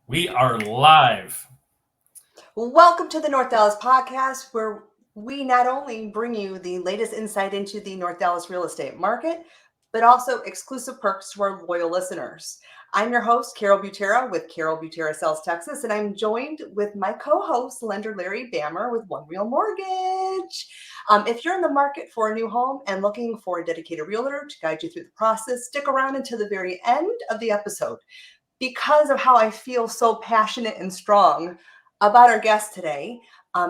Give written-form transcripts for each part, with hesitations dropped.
We are live. Welcome to the North Dallas podcast, where we not only bring you the latest insight into the North Dallas real estate market, but also exclusive perks to our loyal listeners. I'm your host, Carol Butera with Carol Butera Sales Texas, and I'm joined with my co host, lender Larry Bammer with One Real Mortgage. If you're in the market for a new home and looking for a dedicated realtor to guide you through the process, stick around until the very end of the episode because of how I feel so passionate and strong about our guest today.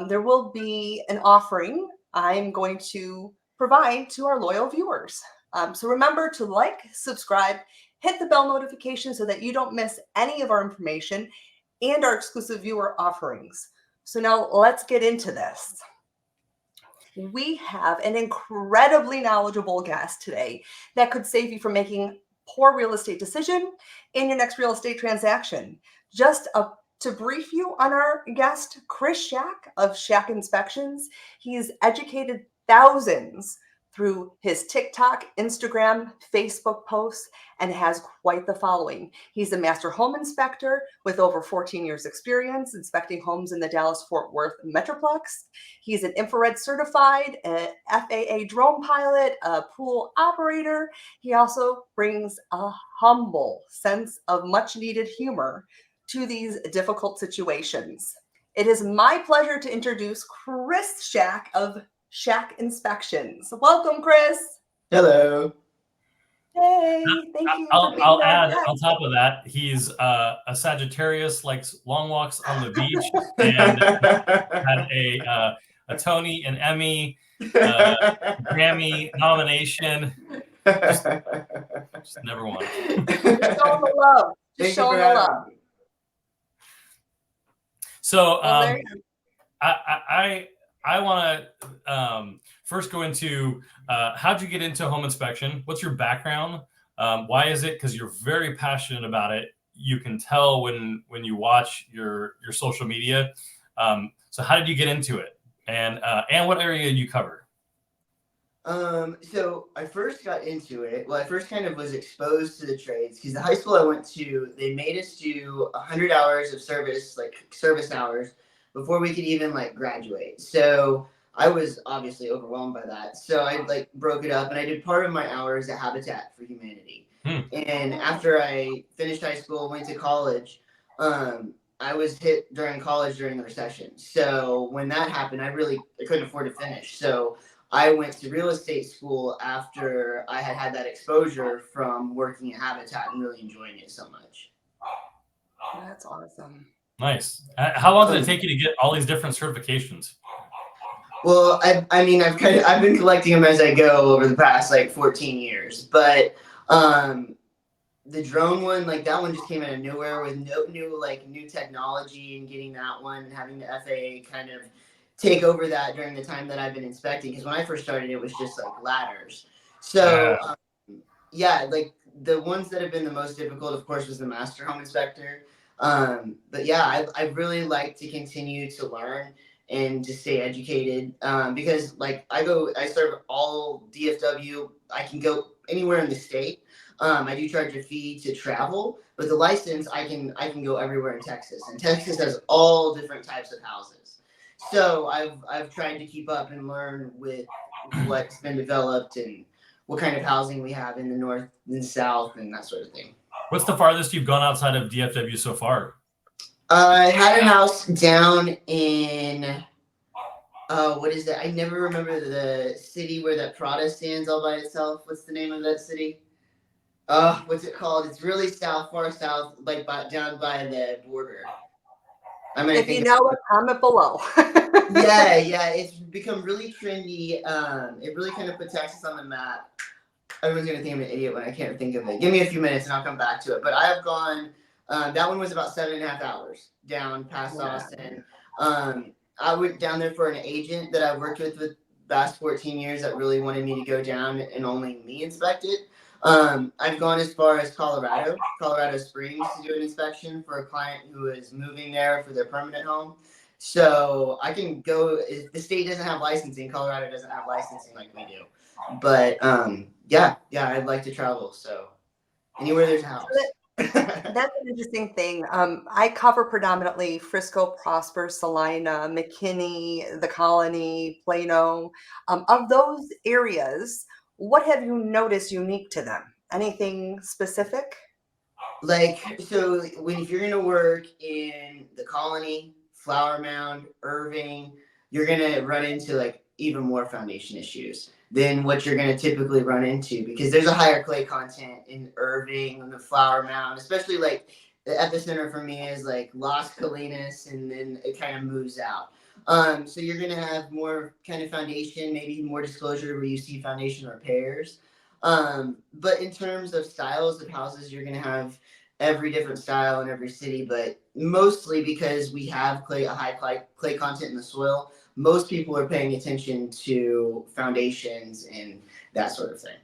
There will be an offering I'm going to provide to our loyal viewers. So remember to like, subscribe, hit the bell notification so that you don't miss any of our information and our exclusive viewer offerings. So now let's get into this. We have an incredibly knowledgeable guest today that could save you from making poor real estate decision in your next real estate transaction. To brief you on our guest, Chris Shack of Shack Inspections, he's educated thousands through his TikTok, Instagram, Facebook posts, and has quite the following. He's a master home inspector with over 14 years experience inspecting homes in the Dallas-Fort Worth Metroplex. He's an infrared certified, a FAA drone pilot, a pool operator. He also brings a humble sense of much needed humor to these difficult situations. It is my pleasure to introduce Chris Shack of Shack Inspections. Welcome, Chris. Hello. Hey, thank you for being I'll our add guest. on top of that, he's a Sagittarius, likes long walks on the beach, and had a Tony, an Emmy, Grammy nomination. Just never won. Just showing the love. Just showing the love. So Well, I want to first go into how'd you get into home inspection? What's your background? Why is it? Because you're very passionate about it. You can tell when you watch your social media. So how did you get into it? And what area did you cover? So I first got into it. Well, I first kind of was exposed to the trades because the high school I went to, they made us do 100 hours of service, like service hours, before we could even like graduate. So I was obviously overwhelmed by that. So I like broke it up and I did part of my hours at Habitat for Humanity. And after I finished high school, went to college, I was hit during college during the recession. So when that happened, I couldn't afford to finish. So I went to real estate school after I had that exposure from working at Habitat and really enjoying it so much. that's awesome. Nice. How long did it take you to get all these different certifications? Well, I've been collecting them as I go over the past like 14 years, but the drone one, like that one just came out of nowhere with no new technology, and getting that one and having the FAA kind of take over that during the time that I've been inspecting. Because when I first started, it was just like ladders. So yeah, like the ones that have been the most difficult, of course, was the master home inspector. But yeah, I really like to continue to learn and to stay educated, because like I serve all DFW. I can go anywhere in the state. I do charge a fee to travel, but the license I can go everywhere in Texas, and Texas has all different types of houses. So I've tried to keep up and learn with what's been developed and what kind of housing we have in the north and south and that sort of thing. What's the farthest you've gone outside of DFW so far? I had a house down in what is that? I never remember the city where that Prada stands all by itself. What's the name of that city? What's it called? It's really south, far south, like down by the border. If you know it, comment below. Yeah, it's become really trendy. It really kind of put Texas on the map. Everyone's gonna think I'm an idiot when I can't think of it. Give me a few minutes and I'll come back to it. But I have gone. That one was about 7.5 hours down past Austin. I went down there for an agent that I worked with the last 14 years that really wanted me to go down and only me inspect it. I've gone as far as Colorado Springs, to do an inspection for a client who is moving there for their permanent home. So I can go. The state doesn't have licensing. Colorado doesn't have licensing like we do. But yeah, I'd like to travel. So anywhere there's a house. That's an interesting thing. I cover predominantly Frisco, Prosper, Salina, McKinney, the Colony, Plano. Of those areas, what have you noticed unique to them? Anything specific? Like, so when if you're gonna work in the Colony, Flower Mound, Irving, you're gonna run into like even more foundation issues than what you're gonna typically run into, because there's a higher clay content in Irving and the Flower Mound, especially like the epicenter for me is like Las Colinas, and then it kind of moves out. So you're gonna have more kind of foundation, maybe more disclosure where you see foundation repairs. But in terms of styles of houses, you're gonna have every different style in every city, but mostly because we have a high clay content in the soil, most people are paying attention to foundations and that sort of thing.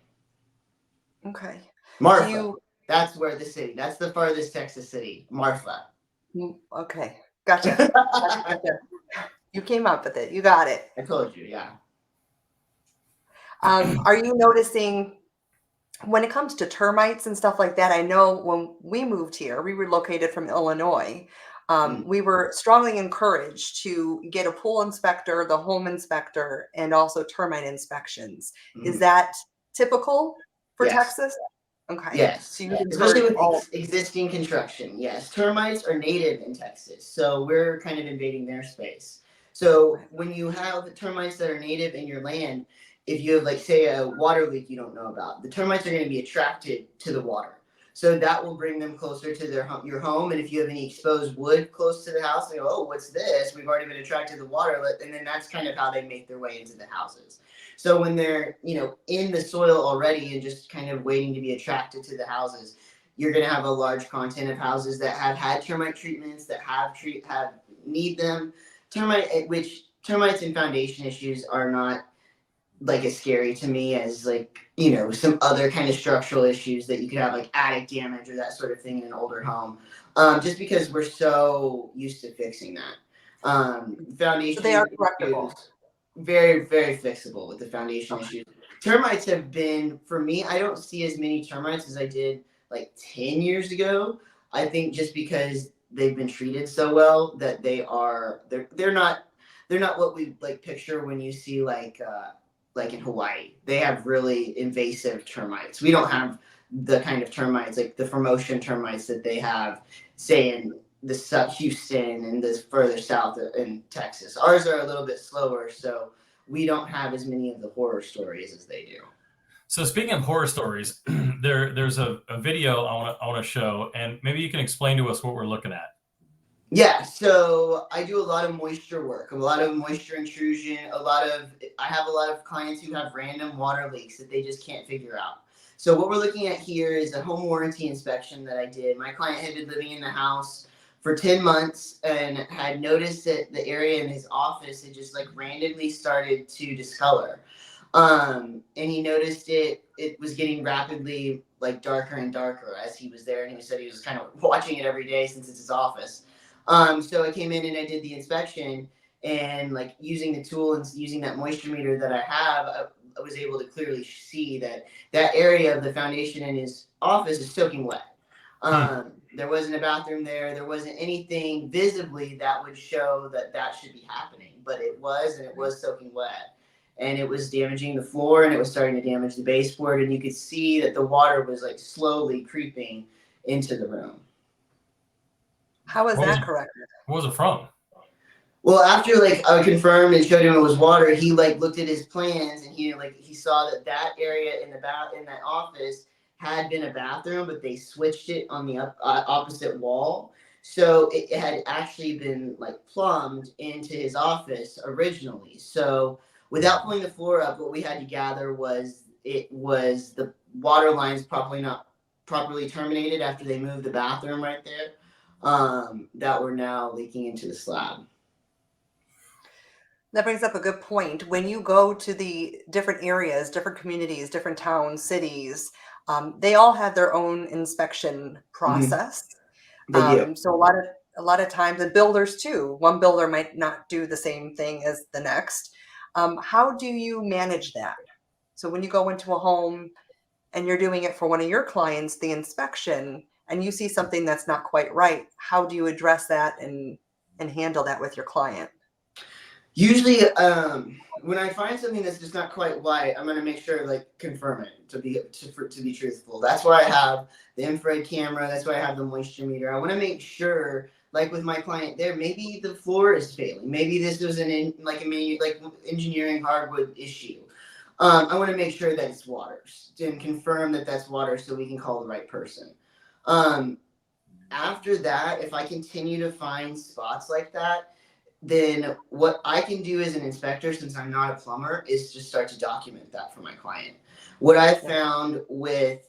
Okay. Marfa, that's where the city, that's the farthest Texas city, Marfa. Okay. Gotcha. Gotcha. You came up with it. You got it. I told you, yeah. Are you noticing when it comes to termites and stuff like that? I know when we moved here, we relocated from Illinois. We were strongly encouraged to get a pool inspector, the home inspector, and also termite inspections. Is that typical for Texas? Okay. Yes. So you Especially encourage all. with existing construction. Yes. Termites are native in Texas, so we're kind of invading their space. So when you have termites that are native in your land, if you have like say a water leak you don't know about, the termites are going to be attracted to the water. So that will bring them closer to your home. And if you have any exposed wood close to the house, they go, "Oh, what's this? We've already been attracted to the water." And then that's kind of how they make their way into the houses. So when they're, in the soil already and just kind of waiting to be attracted to the houses, you're going to have a large content of houses that have had termite treatments, that have need them. Termites and foundation issues are not like as scary to me as like, some other kind of structural issues that you could have, like attic damage or that sort of thing in an older home. Just because we're so used to fixing that. Foundation So they are correctable. Very, very fixable with the foundation issues. Termites have been, for me, I don't see as many termites as I did like 10 years ago. I think just because they've been treated so well that they're not what we like picture when you see like in Hawaii. They have really invasive termites. We don't have the kind of termites like the Formosan termites that they have, say in the Houston and this further south in Texas. Ours are a little bit slower, so we don't have as many of the horror stories as they do. So speaking of horror stories, there's a video I want to show, and maybe you can explain to us what we're looking at. Yeah, so I do a lot of moisture work, a lot of moisture intrusion, I have a lot of clients who have random water leaks that they just can't figure out. So what we're looking at here is a home warranty inspection that I did. My client had been living in the house for 10 months and had noticed that the area in his office had just like randomly started to discolor. And he noticed it was getting rapidly like darker and darker as he was there, and he said he was kind of watching it every day since it's his office. So I came in and I did the inspection, and like using the tool and using that moisture meter that I have, I was able to clearly see that area of the foundation in his office is soaking wet. There wasn't a bathroom there. There wasn't anything visibly that would show that should be happening, but it was, and it was soaking wet. And it was damaging the floor, and it was starting to damage the baseboard, and you could see that the water was like slowly creeping into the room. How is that corrected? What was it from? Well, after like I confirmed and showed him it was water, he like looked at his plans, and he saw that area in that office had been a bathroom, but they switched it on the opposite wall. So it had actually been like plumbed into his office originally. So without pulling the floor up, what we had to gather was it was the water lines not properly terminated after they moved the bathroom right there, that were now leaking into the slab. That brings up a good point. When you go to the different areas, different communities, different towns, cities, they all have their own inspection process. They do. So a lot of times, and builders too, one builder might not do the same thing as the next. How do you manage that? So when you go into a home and you're doing it for one of your clients, the inspection, and you see something that's not quite right, how do you address that and handle that with your client? Usually, when I find something that's just not quite right, I'm gonna make sure like confirm it to be truthful. That's why I have the infrared camera. That's why I have the moisture meter. I want to make sure, like with my client there, maybe the floor is failing. Maybe this was like engineering hardwood issue. I want to make sure that it's water and confirm that that's water so we can call the right person. After that, if I continue to find spots like that, then what I can do as an inspector, since I'm not a plumber, is just start to document that for my client. What I found with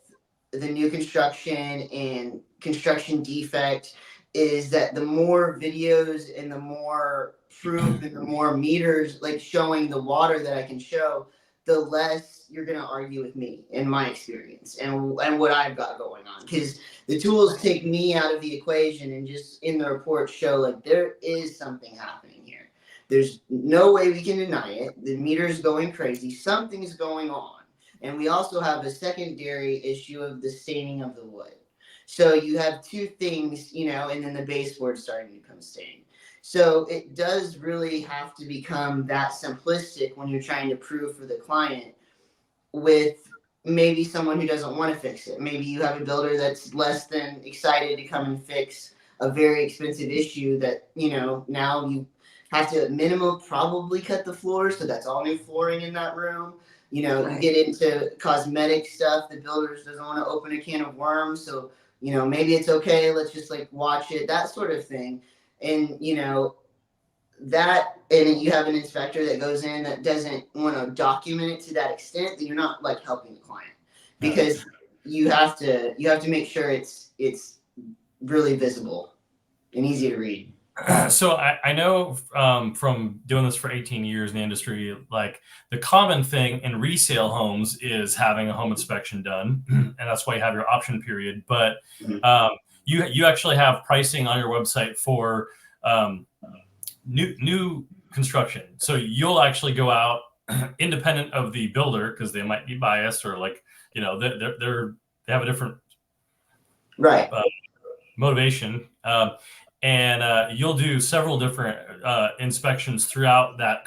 the new construction and construction defect is that the more videos and the more proof and the more meters like showing the water that I can show, the less you're going to argue with me in my experience and what I've got going on. Because the tools take me out of the equation and just in the report show like there is something happening here. There's no way we can deny it. The meter's going crazy. Something's going on. And we also have a secondary issue of the staining of the wood. So you have two things, and then the baseboard's starting to become stained. So it does really have to become that simplistic when you're trying to prove for the client with maybe someone who doesn't want to fix it. Maybe you have a builder that's less than excited to come and fix a very expensive issue that, now you have to at minimum probably cut the floor. So that's all new flooring in that room. You get into cosmetic stuff. The builders doesn't want to open a can of worms. So, maybe it's okay. Let's just like watch it, that sort of thing. And, that, and you have an inspector that goes in that doesn't want to document it to that extent, then you're not like helping the client, because you have to make sure it's really visible and easy to read. So I know from doing this for 18 years in the industry, like the common thing in resale homes is having a home inspection done, and that's why you have your option period. But you actually have pricing on your website for new construction. So you'll actually go out independent of the builder because they might be biased or like they have a different motivation. And you'll do several different inspections throughout that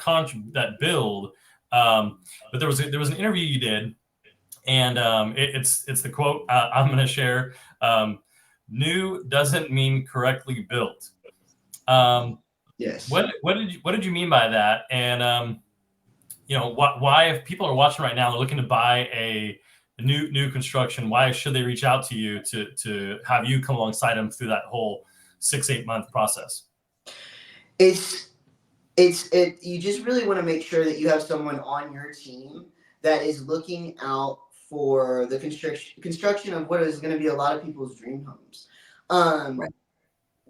build. But there was an interview you did, and it's the quote I'm going to share. New doesn't mean correctly built. Yes. What did you mean by that? And why, if people are watching right now, they're looking to buy a new construction, why should they reach out to you to have you come alongside them through that whole 6-8 month process? You just really want to make sure that you have someone on your team that is looking out for the construction of what is going to be a lot of people's dream homes.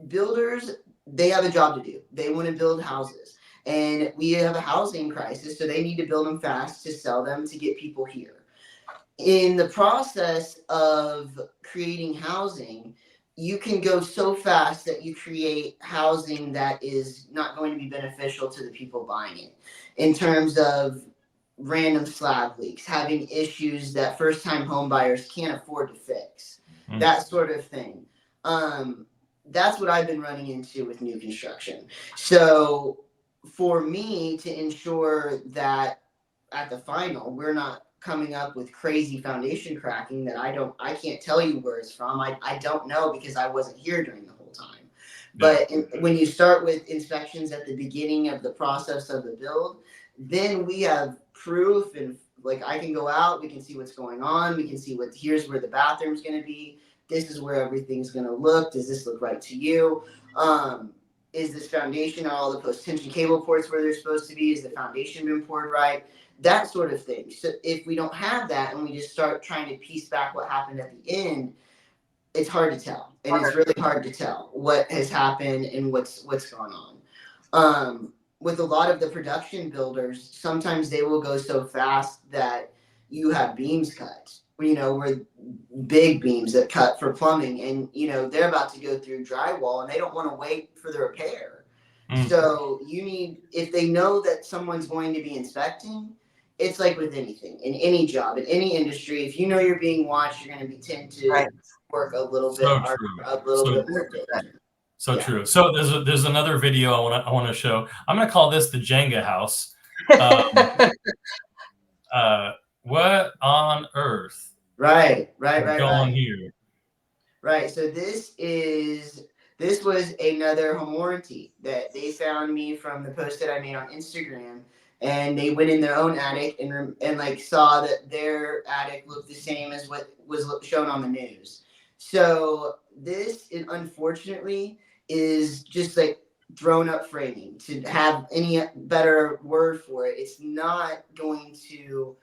Builders, they have a job to do. They want to build houses, and we have a housing crisis, so they need to build them fast to sell them to get people here. In the process of creating housing, you can go so fast that you create housing that is not going to be beneficial to the people buying it, in terms of random slab leaks, having issues that first-time home buyers can't afford to fix, that sort of thing. That's what I've been running into with new construction. So for me to ensure that at the final, we're not coming up with crazy foundation cracking that I can't tell you where it's from. I don't know because I wasn't here during the whole time. But when you start with inspections at the beginning of the process of the build, then we have proof, and like I can go out, we can see what's going on, we can see here's where the bathroom's going to be, this is where everything's going to look, does this look right to you? Is this foundation on all the post-tension cable ports where they're supposed to be? Is the foundation been poured right? That sort of thing. So if we don't have that and we just start trying to piece back what happened at the end, it's hard to tell. And it's really hard to tell what has happened and what's gone on. With a lot of the production builders, sometimes they will go so fast that you have beams cut, where big beams that cut for plumbing, and they're about to go through drywall and they don't want to wait for the repair. So if they know that someone's going to be inspecting, it's like with anything, in any job, in any industry, if you know you're being watched, you're going to tend to work a little bit So are true. a little So bit more different. So Yeah. true. So there's another video I want to show. I'm gonna call this the Jenga house. What on earth Right. is going here? Right. So this was another home warranty that they found me from the post that I made on Instagram, and they went in their own attic and like saw that their attic looked the same as what was shown on the news. So this, unfortunately, is just like thrown up framing. To have any better word for it, it's not going to.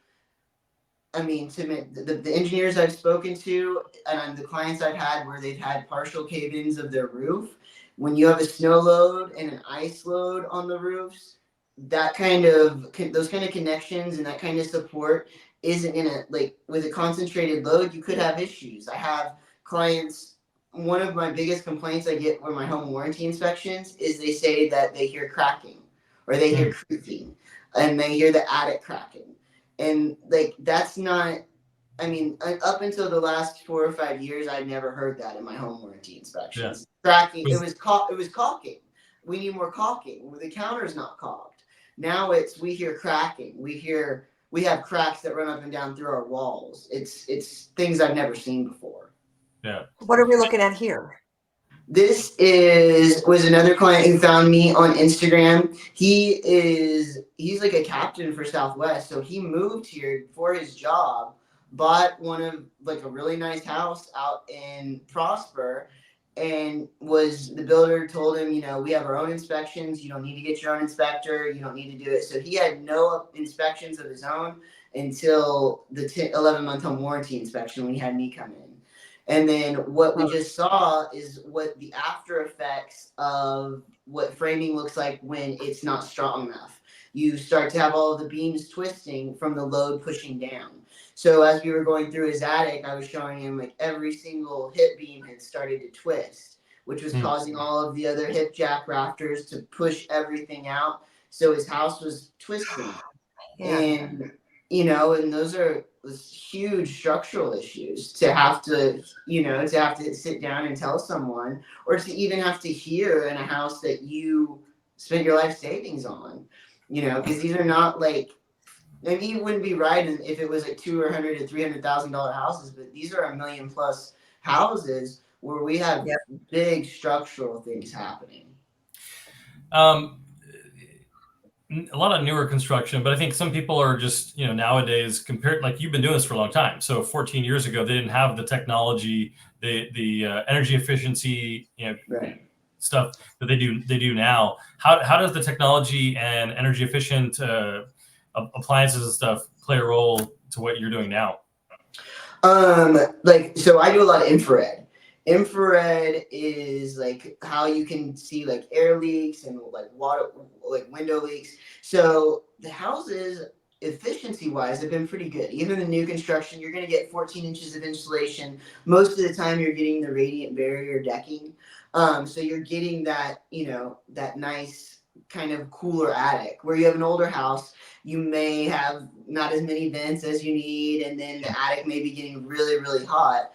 I mean, the engineers I've spoken to and the clients I've had where they've had partial cave-ins of their roof, when you have a snow load and an ice load on the roofs, that kind of those kind of connections and that kind of support isn't in a like with a concentrated load. You could have issues. I have clients. One of my biggest complaints I get with my home warranty inspections is they say that they hear cracking or they hear creaking and they hear the attic cracking. And like that's not. I mean, up until the last 4 or 5 years, I'd never heard that in my home warranty inspections. Cracking. It was caulking. We need more caulking. The counter's not caulked. Now we hear cracking. We have cracks that run up and down through our walls. It's things I've never seen before. Yeah. What are we looking at here? This was another client who found me on Instagram. He's like a captain for Southwest, so he moved here for his job, bought one of like a really nice house out in Prosper, and the builder told him, we have our own inspections. You don't need to get your own inspector. You don't need to do it. So he had no inspections of his own until the 11-month home warranty inspection when he had me come in. And then what we just saw is what the after effects of what framing looks like when it's not strong enough. You start to have all of the beams twisting from the load pushing down. So as we were going through his attic, I was showing him like every single hip beam had started to twist, which was causing all of the other hip jack rafters to push everything out. So his house was twisting. Yeah. And and those are huge structural issues to have to sit down and tell someone, or to even have to hear in a house that you spent your life savings on, because these are not like, maybe you wouldn't be right if it was like $200,000 to $300,000 houses, but these are $1 million plus houses where we have big structural things happening. A lot of newer construction, but I think some people are just, nowadays compared, like you've been doing this for a long time. So 14 years ago, they didn't have the technology, the energy efficiency, Right. stuff that they do now. How does the technology and energy efficient appliances and stuff play a role to what you're doing now? So I do a lot of infrared. Infrared is like how you can see like air leaks and like water, like window leaks. So the houses, efficiency wise, have been pretty good. Even the new construction, you're going to get 14 inches of insulation. Most of the time, you're getting the radiant barrier decking. So you're getting that, that nice kind of cooler attic. Where you have an older house, you may have not as many vents as you need, and then the attic may be getting really, really hot.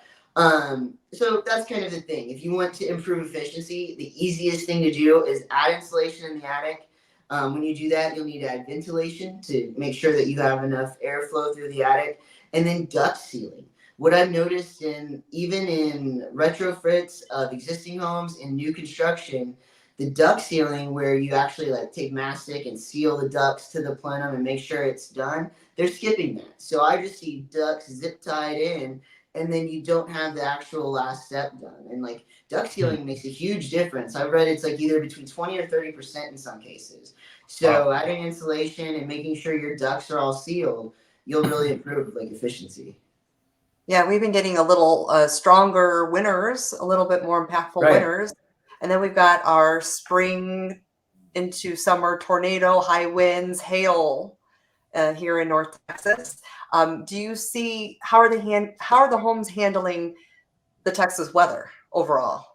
So that's kind of the thing. If you want to improve efficiency, the easiest thing to do is add insulation in the attic. When you do that, you'll need to add ventilation to make sure that you have enough airflow through the attic, and then duct sealing. What I've noticed even in retrofits of existing homes and new construction, the duct sealing, where you actually like take mastic and seal the ducts to the plenum and make sure it's done, they're skipping that. So I just see ducts zip tied in, and then you don't have the actual last step done. And like duct sealing makes a huge difference. I've read it's like either between 20 or 30% in some cases. So adding insulation and making sure your ducts are all sealed, you'll really improve like efficiency. Yeah, we've been getting a little stronger winters, a little bit more impactful winters. And then we've got our spring into summer tornado, high winds, hail here in North Texas. Do you see how are the homes handling the Texas weather overall?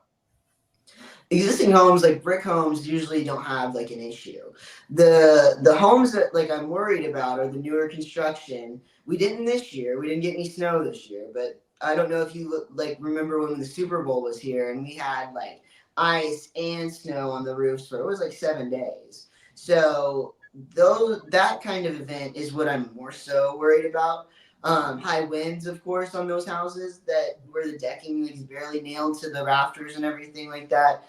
Existing homes, like brick homes, usually don't have like an issue. The homes that like I'm worried about are the newer construction. We didn't this year. We didn't get any snow this year, but I don't know if you remember when the Super Bowl was here and we had like ice and snow on the roofs for it was like 7 days. So that kind of event is what I'm more so worried about. High winds, of course, on those houses that where the decking is barely nailed to the rafters and everything like that.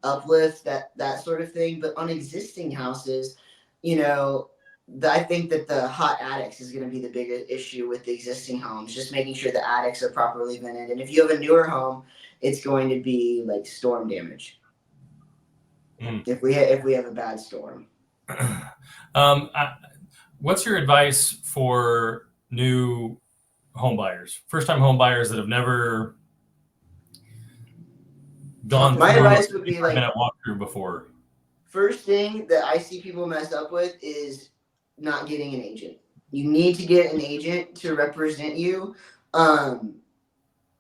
Uplift, that sort of thing. But on existing houses, you know, I think that the hot attics is going to be the biggest issue with the existing homes. Just making sure the attics are properly vented, and if you have a newer home, it's going to be like storm damage. If we have a bad storm. What's your advice for new home buyers, first-time home buyers that have never gone My through advice would be like a walkthrough before? First thing that I see people mess up with is not getting an agent. You need to get an agent to represent you.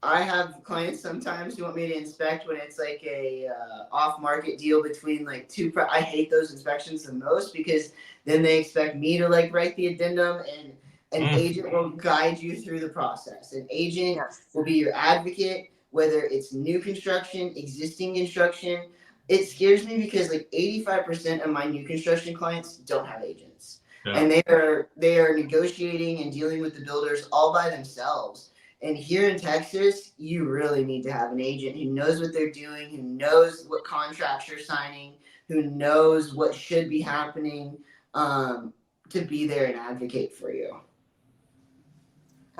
I have clients sometimes who want me to inspect when it's like a off-market deal between like two. I hate those inspections the most because then they expect me to like write the addendum, and an agent will guide you through the process. An agent will be your advocate, whether it's new construction, existing construction. It scares me because like 85% of my new construction clients don't have agents, and they are negotiating and dealing with the builders all by themselves. And here in Texas, you really need to have an agent who knows what they're doing, who knows what contracts you're signing, who knows what should be happening, to be there and advocate for you.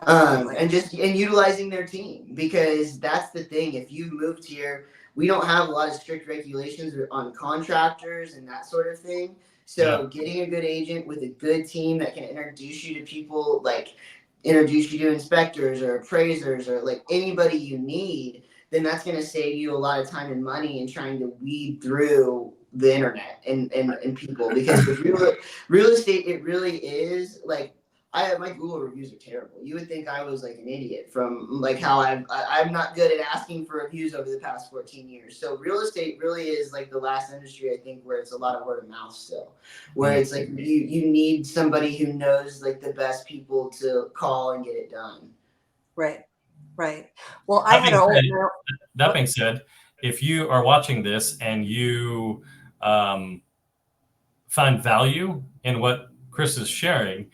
And utilizing their team, because that's the thing. If you've moved here, we don't have a lot of strict regulations on contractors and that sort of thing. So getting a good agent with a good team that can introduce you to people, like introduce you to inspectors or appraisers or like anybody you need, then that's going to save you a lot of time and money in trying to weed through the internet and people. Because with real estate, it really is like, my Google reviews are terrible. You would think I was like an idiot from like how I'm not good at asking for reviews over the past 14 years. So real estate really is like the last industry, I think, where it's a lot of word of mouth still, where it's like you need somebody who knows like the best people to call and get it done. Right. Well, that being said, if you are watching this and you find value in what Chris is sharing,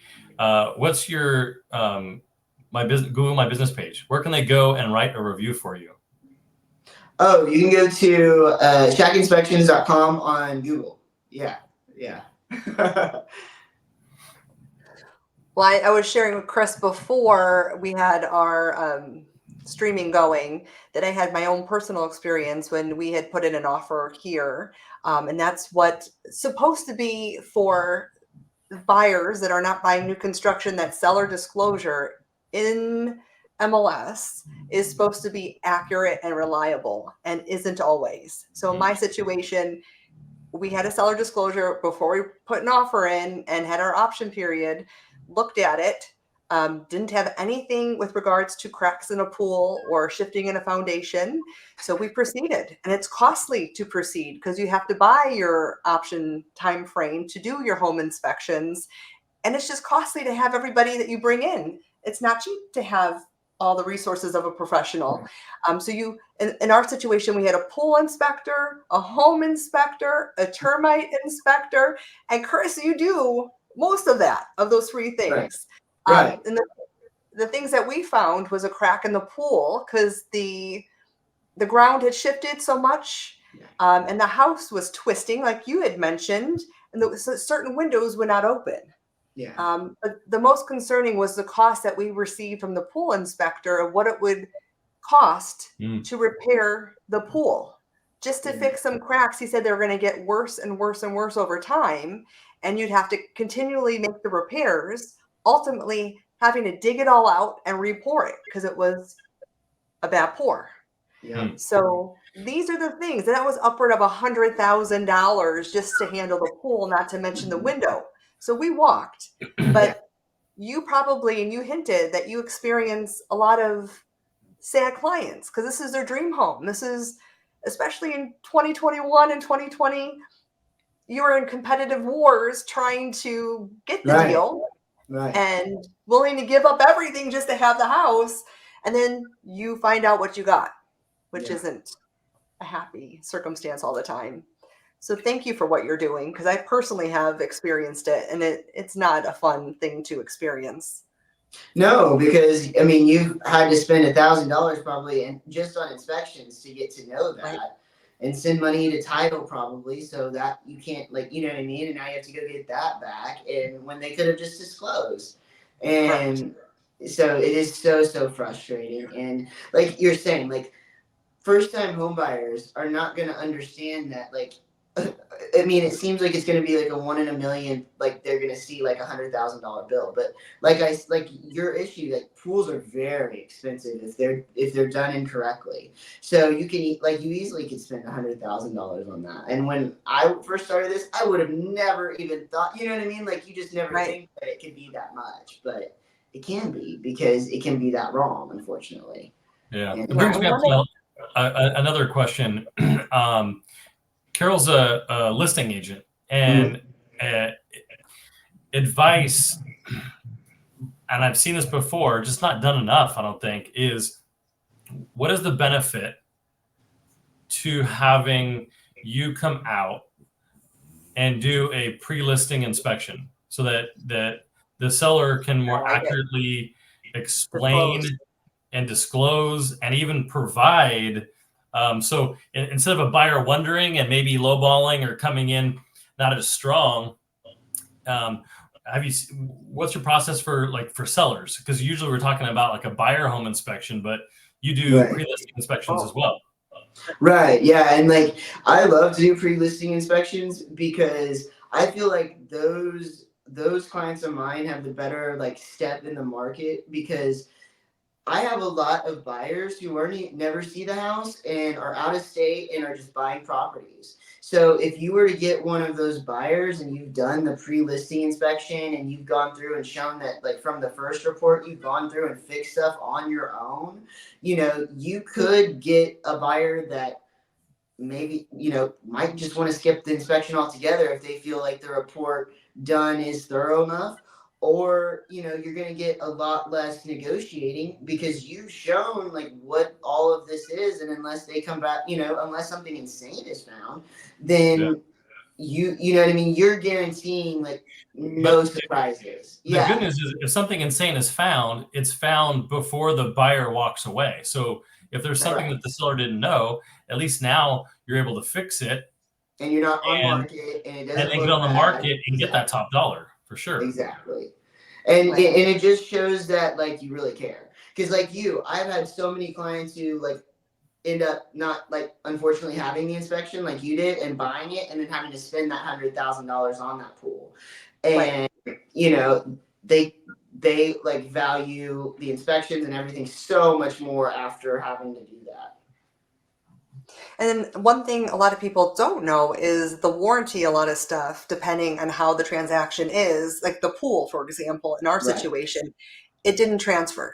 what's your Google My Business page? Where can they go and write a review for you? Oh, you can go to shackinspections.com on Google. Yeah. Well, I was sharing with Chris before we had our streaming going that I had my own personal experience when we had put in an offer here. And that's what's supposed to be for buyers that are not buying new construction. That seller disclosure in MLS is supposed to be accurate and reliable, and isn't always. So in my situation, we had a seller disclosure before we put an offer in and had our option period, looked at it, didn't have anything with regards to cracks in a pool or shifting in a foundation. So we proceeded, and it's costly to proceed because you have to buy your option time frame to do your home inspections. And it's just costly to have everybody that you bring in. It's not cheap to have all the resources of a professional. So in our situation, we had a pool inspector, a home inspector, a termite inspector, and Chris, you do most of those three things. Right. And the things that we found was a crack in the pool because the ground had shifted so much, and the house was twisting, like you had mentioned, and certain windows would not open. But the most concerning was the cost that we received from the pool inspector of what it would cost to repair the pool. Just to fix some cracks, he said they were going to get worse and worse and worse over time, and you'd have to continually make the repairs, ultimately having to dig it all out and re-pour it because it was a bad pour. So these are the things, and that was upward of $100,000 just to handle the pool, not to mention the window. So we walked, but you probably, and you hinted that you experience a lot of sad clients because this is their dream home. This is, especially in 2021 and 2020, you were in competitive wars trying to get the deal and willing to give up everything just to have the house. and then you find out what you got, which Yeah. isn't a happy circumstance all the time. So thank you for what you're doing, because I personally have experienced it, and it's not a fun thing to experience. No, because I mean, you've had to spend $1,000 probably just on inspections to get to know that, Right. and send money to title probably, so that you can't, like, you know what I mean. And now you have to go get that back, and when they could have just disclosed, and so it is so frustrating. And like you're saying, like, first time home buyers are not going to understand that, like, I mean, it seems like it's going to be like a 1 in a million, like they're going to see like $100,000 bill. But like your issue, like, pools are very expensive if they're done incorrectly. So you easily could spend $100,000 on that. And when I first started this, I would have never even thought, you know what I mean? Like, you just never think that it could be that much, but it can be, because it can be that wrong, unfortunately. Yeah. And It brings me up to another question. Carol's a listing agent, and advice, and I've seen this before, just not done enough, I don't think, is what is the benefit to having you come out and do a pre-listing inspection so that the seller can more accurately explain and disclose and even provide. So instead of a buyer wondering and maybe lowballing or coming in not as strong, what's your process for sellers? Because usually we're talking about like a buyer home inspection, but you do pre-listing inspections as well. Right. Yeah. And like, I love to do pre-listing inspections because I feel like those clients of mine have the better like step in the market, because I have a lot of buyers who never see the house and are out of state and are just buying properties. So if you were to get one of those buyers and you've done the pre-listing inspection and you've gone through and shown that, like, from the first report, you've gone through and fixed stuff on your own, you could get a buyer that maybe, might just want to skip the inspection altogether if they feel like the report done is thorough enough. Or, you're going to get a lot less negotiating because you've shown like what all of this is. And unless they come back, unless something insane is found, then you know what I mean? You're guaranteeing like no surprises. The good news is if something insane is found, it's found before the buyer walks away. So if there's something that the seller didn't know, at least now you're able to fix it. And you're not on market, and it doesn't and then get on the market and get that top dollar for sure. Exactly. And it just shows that like you really care. Because like I've had so many clients who like end up not, like, unfortunately having the inspection like you did and buying it and then having to spend that $100,000 on that pool. And they like value the inspections and everything so much more after having to do that. And then one thing a lot of people don't know is the warranty, a lot of stuff, depending on how the transaction is, like the pool, for example, in our situation, it didn't transfer.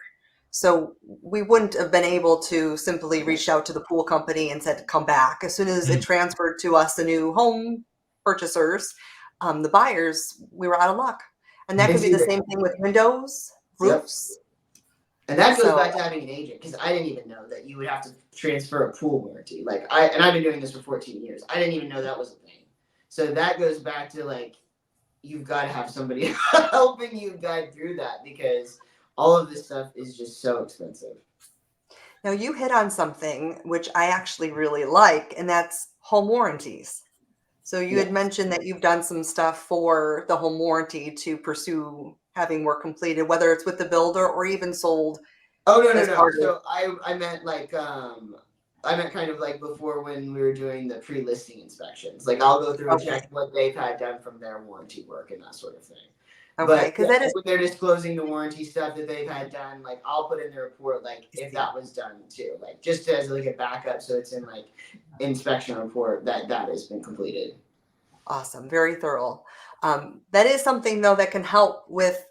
So we wouldn't have been able to simply reach out to the pool company and said, come back. As soon as it transferred to us, the new home purchasers, the buyers, we were out of luck. And that could be the same thing with windows, roofs. And that goes back to having an agent, because I didn't even know that you would have to transfer a pool warranty. Like I've been doing this for 14 years. I didn't even know that was a thing. So that goes back to like, you've got to have somebody helping you guide through that, because all of this stuff is just so expensive. Now you hit on something which I actually really like, and that's home warranties. So you had mentioned that you've done some stuff for the home warranty to pursue having work completed, whether it's with the builder or even sold. Oh, no. So I meant like, I meant kind of like before when we were doing the pre-listing inspections. Like I'll go through and check what they've had done from their warranty work and that sort of thing. Okay, because that is when they're disclosing the warranty stuff that they've had done, like I'll put in the report like if that was done too, like just as like a backup, so it's in like inspection report that has been completed. Awesome, very thorough. That is something though that can help with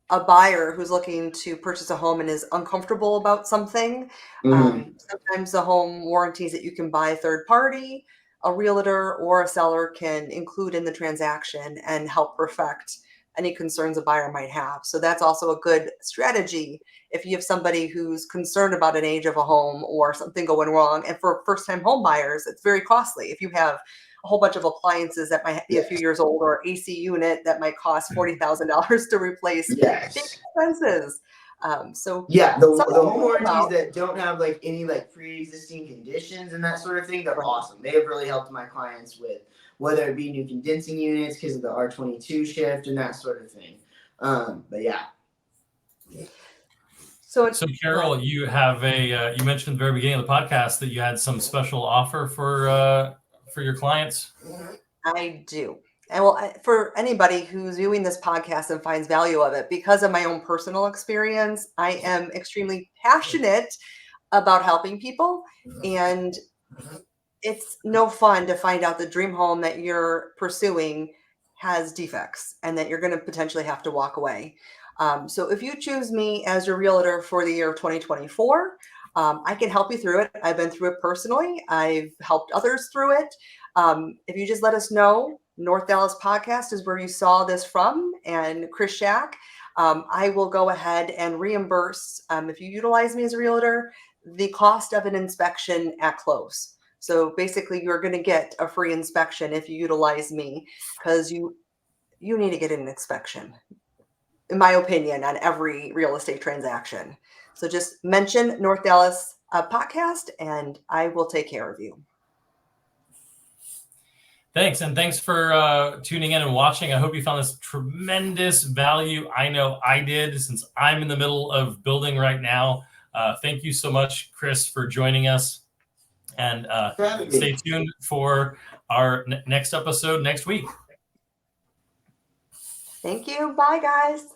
a buyer who's looking to purchase a home and is uncomfortable about something. Sometimes the home warranties that you can buy third party, a realtor or a seller can include in the transaction and help perfect any concerns a buyer might have. So that's also a good strategy if you have somebody who's concerned about an age of a home or something going wrong. And for first-time home buyers, it's very costly. If you have a whole bunch of appliances that might be a few years old, or AC unit that might cost $40,000 to replace, big Yes. expenses. So Yeah, the something home to think warranties about. that don't have like any like pre-existing conditions and that sort of thing, they're Right. awesome. They have really helped my clients with whether it be new condensing units because of the R22 shift and that sort of thing. But yeah. So Carol, you have a you mentioned at the very beginning of the podcast that you had some special offer for your clients. I do. And well, for anybody who's viewing this podcast and finds value of it, because of my own personal experience, I am extremely passionate about helping people. And it's no fun to find out the dream home that you're pursuing has defects and that you're going to potentially have to walk away. So if you choose me as your realtor for the year of 2024, I can help you through it. I've been through it personally. I've helped others through it. If you just let us know, North Dallas Podcast is where you saw this from, and Chris Shack, I will go ahead and reimburse, if you utilize me as a realtor, the cost of an inspection at close. So basically, you're going to get a free inspection if you utilize me, because you need to get an inspection, in my opinion, on every real estate transaction. So just mention North Dallas Podcast, and I will take care of you. Thanks. And thanks for tuning in and watching. I hope you found this tremendous value. I know I did, since I'm in the middle of building right now. Thank you so much, Chris, for joining us. And stay tuned for our next episode next week. Thank you. Bye, guys.